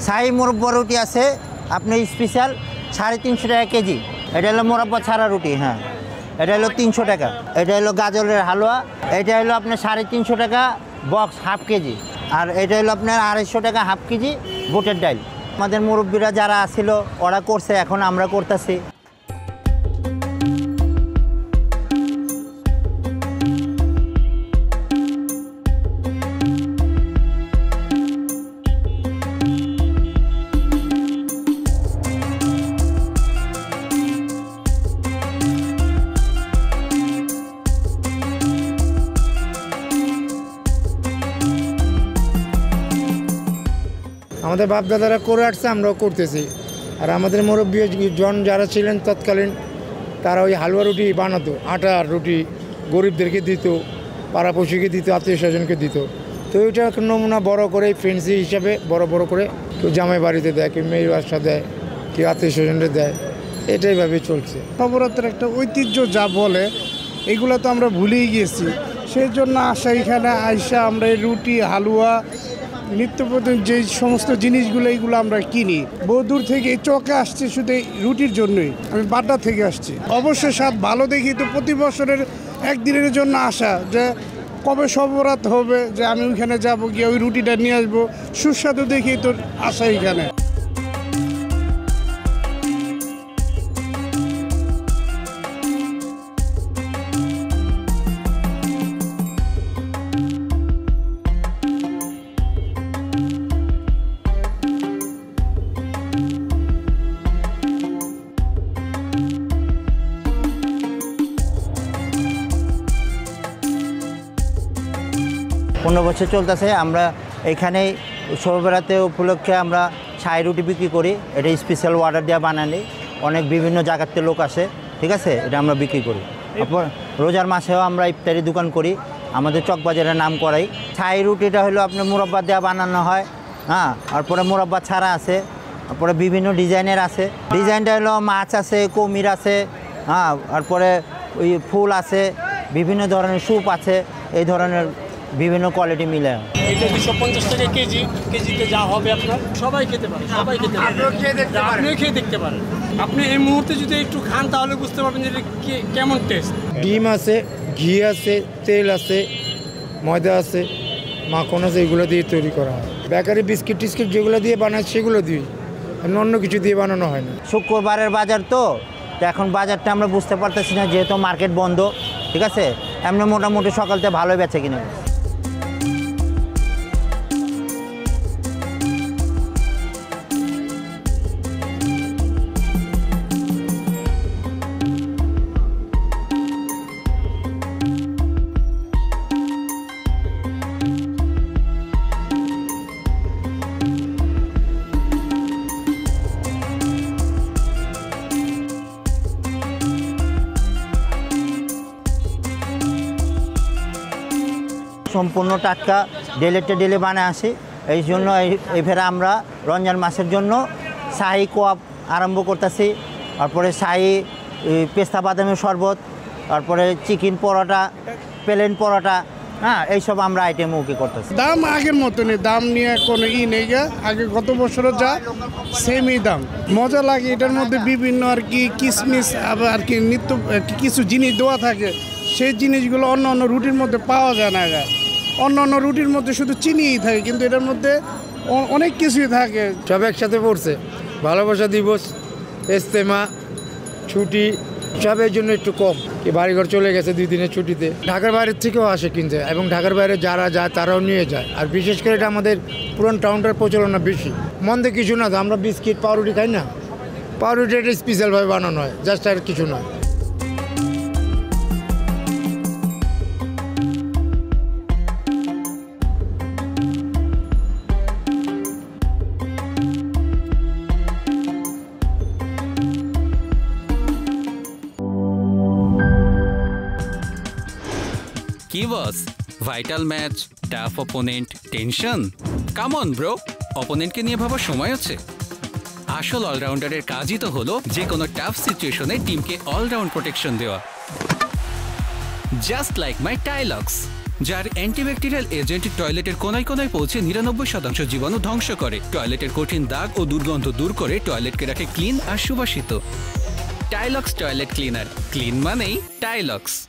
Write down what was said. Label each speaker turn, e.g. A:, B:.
A: শাহী মুরব্বা রুটি আছে আপনার স্পেশাল 350 টাকা কেজি। এটা হলো মুরব্বা ছাড়া রুটি। হ্যাঁ, এটা হলো 300 টাকা। এটা হলো গাজরের হালুয়া, এটা হলো আপনার 350 টাকা বক্স হাফ কেজি। আর এটা হলো আপনার 250 টাকা হাফ কেজি বুটের ডাল। আমাদের মুরব্বীরা যারা ছিল ওরা করছে, এখন আমরা করতেছি।
B: আমাদের বাপদাদারা করে আসছে, আমরাও করতেছি। আর আমাদের মুরব্বী জন যারা ছিলেন তৎকালীন, তারা ওই হালুয়া রুটি বানাতো, আটার রুটি গরিবদেরকে দিত, পাড়াপড়শিকে দিত, আত্মীয় স্বজনকে দিত। তো ওইটা নমুনা বড় করে ফ্রেন্ডসি হিসাবে বড় বড় করে কেউ জামাই বাড়িতে দেয়, কেউ মেয়ের বাসা দেয়, কেউ আত্মীয় স্বজনদের দেয়। এটাইভাবে চলছে।
C: নবরাত্রের একটা ঐতিহ্য যা বলে, এগুলো তো আমরা ভুলেই গিয়েছি। সেই জন্য আসা এখানে আইসা আমরা এই রুটি হালুয়া নিত্য প্রয়োজনীয় যে সমস্ত জিনিসগুলো এইগুলো আমরা কিনি। বহু দূর থেকে এই চকে আসছি শুধু এই রুটির জন্যই। আমি বাড্ডা থেকে আসছি। অবশ্যই স্বাদ ভালো দেখি তো প্রতি বছরের একদিনের জন্য আসা, যে কবে সবরাত হবে, যে আমি ওইখানে যাবো গিয়ে ওই রুটিটা নিয়ে আসবো, সুস্বাদু দেখি তো আসা এখানে।
A: পনেরো বছর চলতেছে। আমরা এখানে শোভাবরাতে উপলক্ষে আমরা ছাই রুটি বিক্রি করি। এটা স্পেশাল অর্ডার দেওয়া বানালে অনেক বিভিন্ন জায়গাতে লোক আসে, ঠিক আছে, এটা আমরা বিক্রি করি। তারপর রোজার মাসেও আমরা ইফতারি দোকান করি, আমাদের চকবাজারের নাম করাই। ছাই রুটিটা হলো আপনার মুরব্বা দেওয়া বানানো হয়। হ্যাঁ, তারপরে মুরব্বা ছাড়া আছে, তারপরে বিভিন্ন ডিজাইনের আছে। ডিজাইনটা হলো মাছ আছে, কুমির আছে, হ্যাঁ, তারপরে ওই ফুল আছে, বিভিন্ন ধরনের স্যুপ আছে, এই ধরনের বিভিন্ন কোয়ালিটি মিলে।
D: এটা 250 টাকা কেজি। কেজিতে যা হবে আপনার সবাই খেতে পারে, সবাই খেতে পারে, আপনিও খেয়ে দেখতে পারেন। আপনি এই মুহূর্তে যদি একটু খান তাহলে বুঝতে পারবেন যে এটা কেমন টেস্ট।
B: ডিম আছে, ঘি আছে, তেল আছে, ময়দা আছে, মাখন আছে, এগুলো দিয়ে তৈরি করা হয়। বেকারি বিস্কিট টিস্কিট যেগুলো দিয়ে বানায় সেগুলো দিয়ে, অন্য কিছু দিয়ে বানানো হয় না।
A: শুক্রবারের বাজার তো এখন বাজারটা আমরা বুঝতে পারতেছি না, যেহেতু মার্কেট বন্ধ, ঠিক আছে। এমনি মোটামুটি সকালতে ভালো বেচে কিনে। সম্পূর্ণ টাটকা ডেলিটা ডেলি বানায় আসি। এই জন্য এই ফেরা আমরা রমজান মাসের জন্য শাহী কোয়াব আরম্ভ করতেছি, তারপরে শাহী পেস্তা বাদামের শরবত, তারপরে চিকেন পরোটা, প্লেন পরোটা, হ্যাঁ, এইসব আমরা আইটেম ওকে করতেছি।
C: দাম আগের মতনই, দাম নিয়ে কোনো নেই গা। আগে গত বছরও যা সেমই দাম। মজা লাগে এটার মধ্যে বিভিন্ন আর কি কিশমিশ, আবার আর কি নিত্য কিছু জিনিস দেওয়া থাকে, সেই জিনিসগুলো অন্য অন্য রুটির মধ্যে পাওয়া যায় না। অন্য অন্য রুটির মধ্যে শুধু চিনিই থাকে, কিন্তু এটার মধ্যে অনেক কিছুই থাকে।
B: সব একসাথে পড়ছে। ভালোবাসা দিবস, ইজতেমা, ছুটি, সবের জন্য একটু কম। কি বাড়িঘর চলে গেছে 2 দিনের ছুটিতে, ঢাকার বাইরের থেকেও আসে কিনতে, এবং ঢাকার বাইরে যারা যায় তারাও নিয়ে যায়। আর বিশেষ করে এটা আমাদের পুরান টাউনটার প্রচলনা বেশি। মন্দে কিছু না, আমরা বিস্কিট পাউরুটি খাই না, পাউরুটি এটা স্পেশালভাবে বানানো হয়, জাস্ট আর কিছু নয়।
E: কি boss, vital match, tough opponent, tension? Come on bro, অপোনেন্টকে নিয়ে ভাবার সময় আছে। আসল অলরাউন্ডারের কাজই তো হলো যে কোনো টাফ সিচুয়েশনে টিমকে অলরাউন্ড প্রোটেকশন দেওয়া। জাস্ট লাইক মাই টাইলক্স। যার অ্যান্টিব্যাকটেরিয়াল এজেন্ট টয়লেটের কোনায় কোনায় পৌঁছে 99% জীবাণু ধ্বংস করে, টয়লেটের কঠিন দাগ ও দুর্গন্ধ দূর করে টয়লেটকে রাখে ক্লিন আর সুবাসিত। টাইলক্স টয়লেট ক্লিনার, ক্লিন মানেই টাইলক্স।